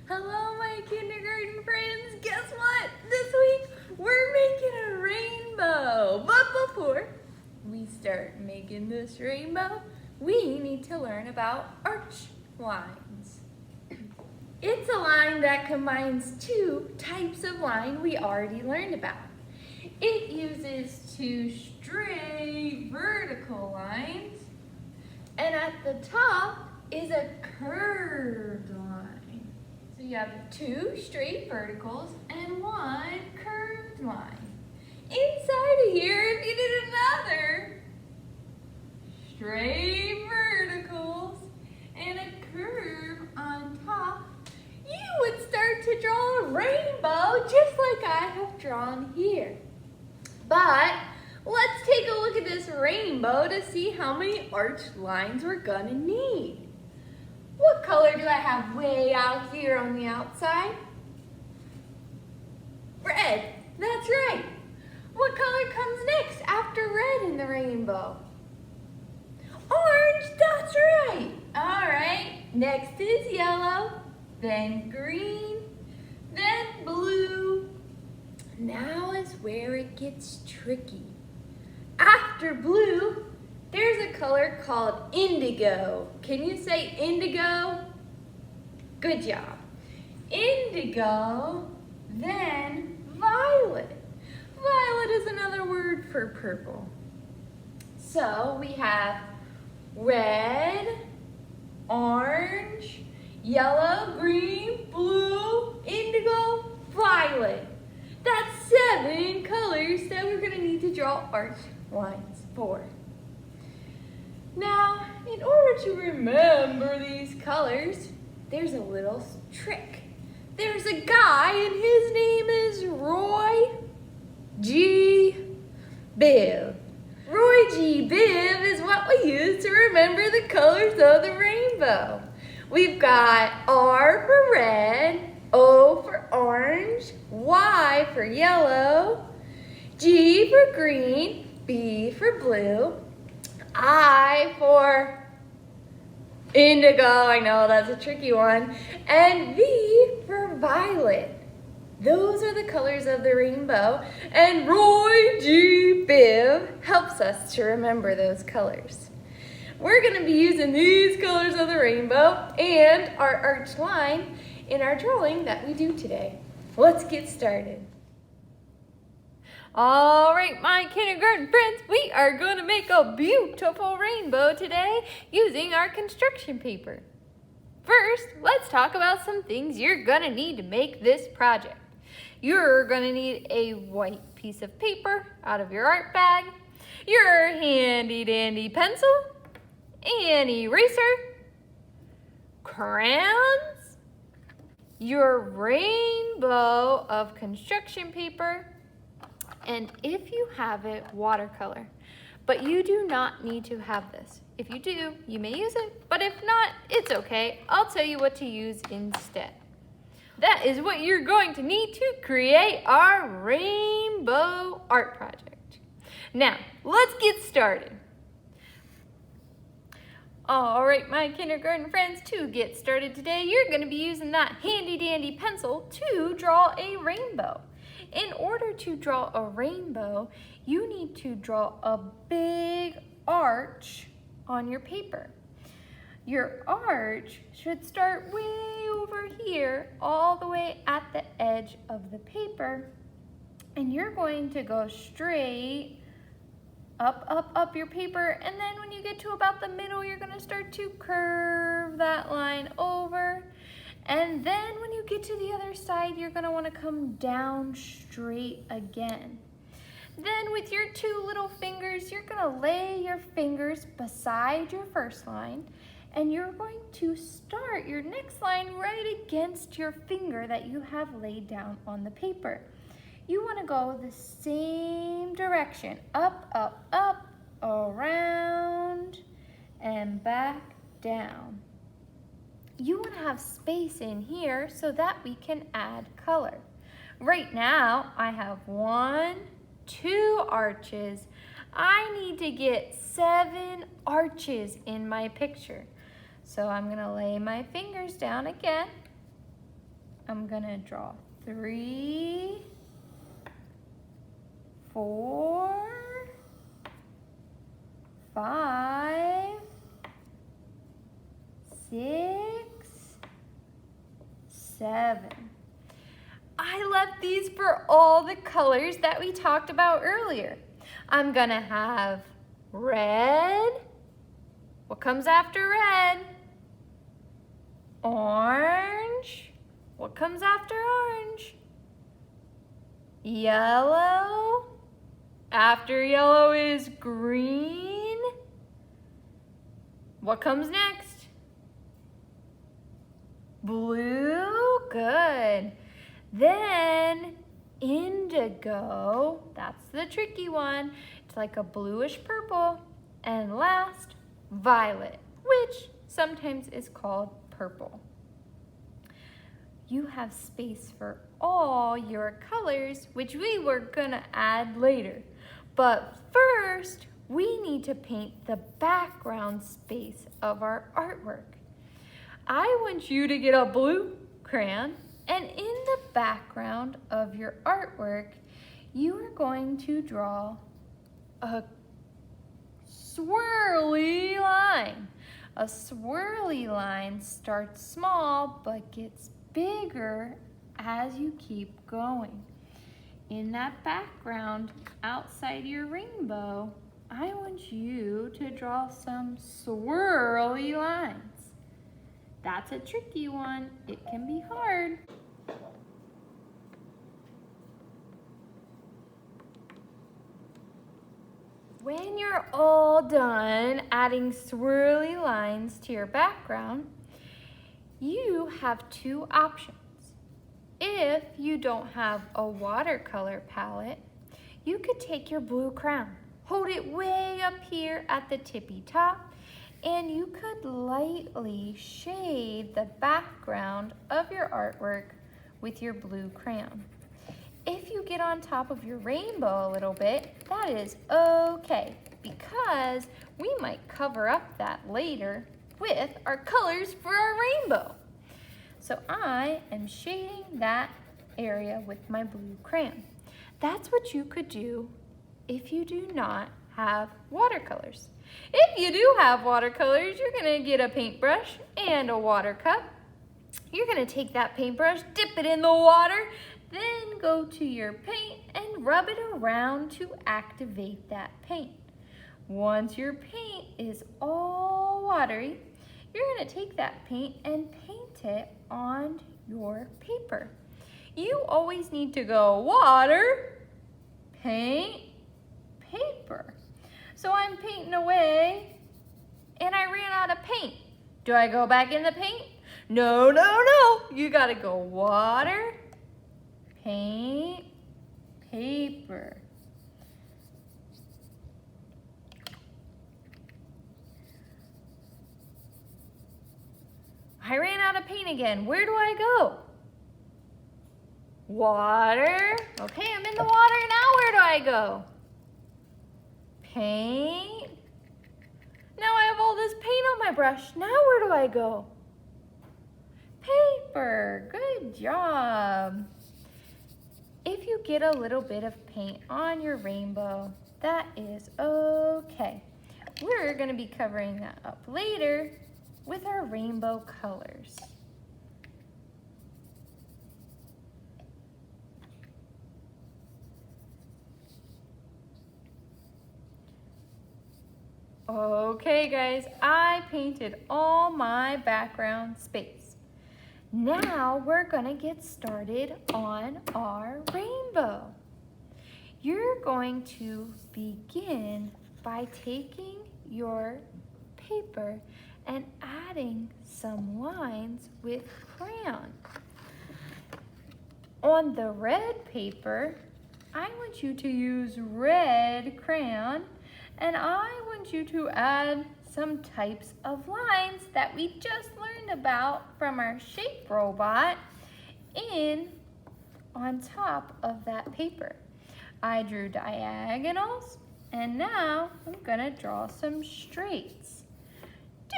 Hello, my kindergarten friends. Guess what? This week we're making a rainbow. But before we start making this rainbow, we need to learn about arch lines. It's a line that combines two types of line we already learned about. It uses two straight vertical lines, and at the top is a curved line. So you have two straight verticals and one curved line. Inside of here, if you did another straight verticals and a curve on top, you would start to draw a rainbow just like I have drawn here. But let's take a look at this rainbow to see how many arched lines we're gonna need. What color do I have way out here on the outside? Red, that's right. What color comes next after red in the rainbow? Orange, that's right. All right, next is yellow, then green, then blue. Now is where it gets tricky. After blue, there's a color called indigo. Can you say indigo? Good job. Indigo, then violet. Violet is another word for purple. So we have red, orange, yellow, green, blue, indigo, violet. That's 7 colors that we're gonna need to draw arch lines for. Now, in order to remember these colors, there's a little trick. There's a guy and his name is Roy G. Biv. Roy G. Biv is what we use to remember the colors of the rainbow. We've got R for red, O for orange, Y for yellow, G for green, B for blue, I for indigo, I know that's a tricky one, and V for violet. Those are the colors of the rainbow, and Roy G. Biv helps us to remember those colors. We're going to be using these colors of the rainbow and our arch line in our drawing that we do today. Let's get started. All right, my kindergarten friends, we are going to make a beautiful rainbow today using our construction paper. First, let's talk about some things you're going to need to make this project. You're going to need a white piece of paper out of your art bag, your handy dandy pencil, an eraser, crayons, your rainbow of construction paper, and if you have it, watercolor. But you do not need to have this. If you do, you may use it, but if not, it's okay. I'll tell you what to use instead. That is what you're going to need to create our rainbow art project. Now, let's get started. All right, my kindergarten friends, to get started today, you're going to be using that handy dandy pencil to draw a rainbow. In order to draw a rainbow, you need to draw a big arch on your paper. Your arch should start way over here, all the way at the edge of the paper, and you're going to go straight up your paper, and then when you get to about the middle, you're going to start to curve that line over, and then when you get to the other side, you're going to want to come down straight again. Then with your two little fingers, you're going to lay your fingers beside your first line, and you're going to start your next line right against your finger that you have laid down on the paper. You want to go the same direction, up, around, and back down. You want to have space in here so that we can add color. Right now, I have 1, 2 arches. I need to get 7 arches in my picture. So I'm going to lay my fingers down again. I'm gonna draw 3, 4, 5, 6, 7. I left these for all the colors that we talked about earlier. I'm gonna have red. What comes after red? Orange. What comes after orange? Yellow. After yellow is green. What comes next? Blue. Good. Then indigo. That's the tricky one. It's like a bluish purple. And last, violet, which sometimes is called purple. You have space for all your colors, which we were gonna add later. But first, we need to paint the background space of our artwork. I want you to get a blue crayon, and in the background of your artwork, you are going to draw a swirly line. A swirly line starts small but gets bigger as you keep going. In that background, outside your rainbow, I want you to draw some swirly lines. That's a tricky one. It can be hard. When you're all done adding swirly lines to your background, you have two options. If you don't have a watercolor palette, you could take your blue crayon, hold it way up here at the tippy top, and you could lightly shade the background of your artwork with your blue crayon. If you get on top of your rainbow a little bit, that is okay, because we might cover up that later with our colors for our rainbow. So I am shading that area with my blue crayon. That's what you could do if you do not have watercolors. If you do have watercolors, you're gonna get a paintbrush and a water cup. You're gonna take that paintbrush, dip it in the water, then go to your paint and rub it around to activate that paint. Once your paint is all watery, you're gonna take that paint and paint it on your paper. You always need to go water, paint, paper. So I'm painting away and I ran out of paint. Do I go back in the paint? No, no, no. You gotta go water, paint, paper. I ran out of paint again. Where do I go? Water. Okay, I'm in the water now. Where do I go? Paint. Now I have all this paint on my brush. Now where do I go? Paper. Good job. If you get a little bit of paint on your rainbow, that is okay. We're going to be covering that up later with our rainbow colors. Okay guys, I painted all my background space. Now we're gonna get started on our rainbow. You're going to begin by taking your paper and adding some lines with crayon. On the red paper, I want you to use red crayon, and I want you to add some types of lines that we just learned about from our shape robot in on top of that paper. I drew diagonals, and now I'm gonna draw some straights.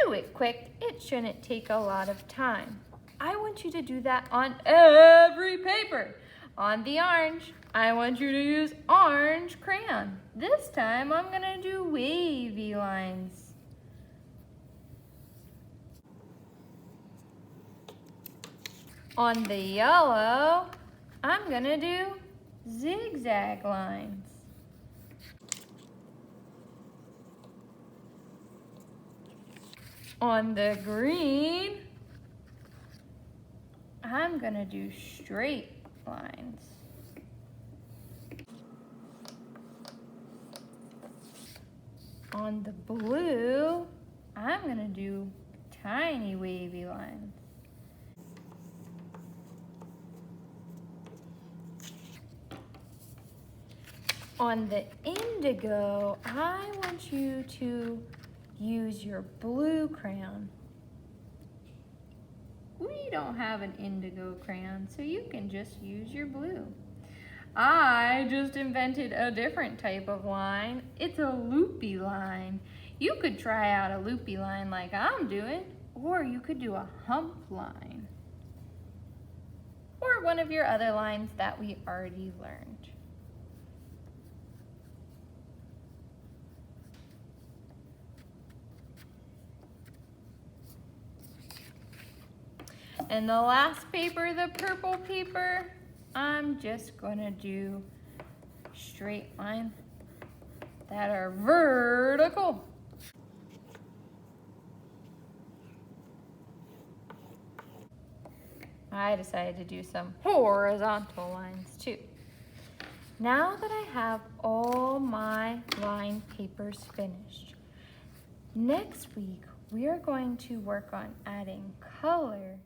Do it quick, it shouldn't take a lot of time. I want you to do that on every paper. On the orange, I want you to use orange crayon. This time, I'm gonna do wavy lines. On the yellow, I'm gonna do zigzag lines. On the green, I'm gonna do straight lines. On the blue, I'm gonna do tiny wavy lines. On the indigo, I want you to use your blue crayon. We don't have an indigo crayon, so you can just use your blue. I just invented a different type of line. It's a loopy line. You could try out a loopy line like I'm doing, or you could do a hump line, or one of your other lines that we already learned. And the last paper, the purple paper, I'm just gonna do straight lines that are vertical. I decided to do some horizontal lines too. Now that I have all my line papers finished, next week we are going to work on adding color